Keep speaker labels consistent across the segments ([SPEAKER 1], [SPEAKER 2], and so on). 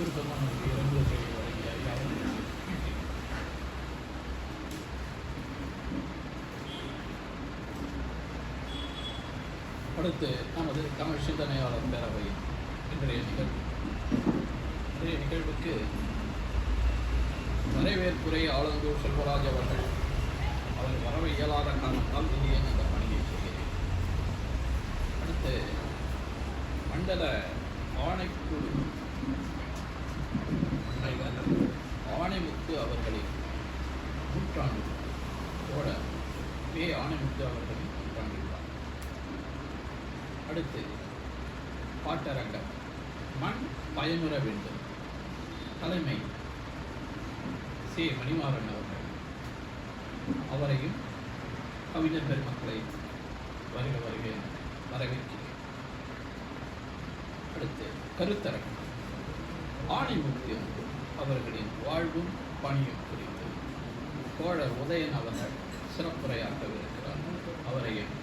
[SPEAKER 1] சுருக்கமான இரண்டு செய்தி வழங்கிய அடுத்து நமது தமிழ் சிந்தனையாளர் பேரவையின் இன்றைய நிகழ்வுக்கு வரவேற்புரை ஆலந்தூர் செல்வராஜ் அவர்கள் வரவு இயலாத காரணத்தால் திடீரென அந்த பணியை செய்கிறேன். அடுத்து மண்டல ஆணைக்குழு ஆணைமுத்து அவர்களின் நூற்றாண்டு தோழர் ஆணைமுத்து அவர்களின் நூற்றாண்டு விழா. அடுத்து பாட்டரங்கம் மண் பயனுற வேண்டும். தலைமை சி. மணிமாறன் அவர்கள். அவரையும் கவிஞர் பெருமக்களை வருக வரவேற்கிறேன். அடுத்து கருத்தரங்கம் ஆணைமுத்து அவர்களின் வாழ்வும் பணியும் குறித்து தோழர் உதயன் அவர்கள் சிறப்புரையாற்றவிருக்கிறார். அவரையும்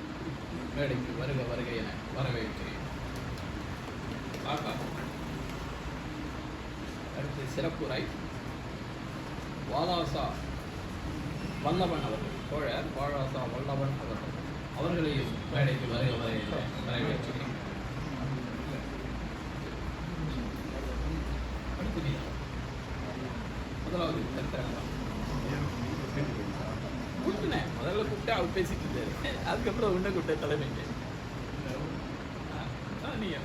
[SPEAKER 1] மேடைக்கு வருக என வரவேற்கிறேன். அடுத்து சிறப்புரை வாலாசா வல்லவன் அவர்கள், தோழர் வாலாசா வல்லவன் அவர்கள். அவர்களையும் மேடைக்கு வருக என வரவேற்கிறேன். அடுத்து முதலாவது கருத்தரங்கம் கூப்பிட்டேன். முதல்ல கூப்பிட்டு அவர் பேசிட்டு இருந்தாரு. அதுக்கப்புறம் உன்ன கூப்பிட்ட தலைமைக்கு நீங்க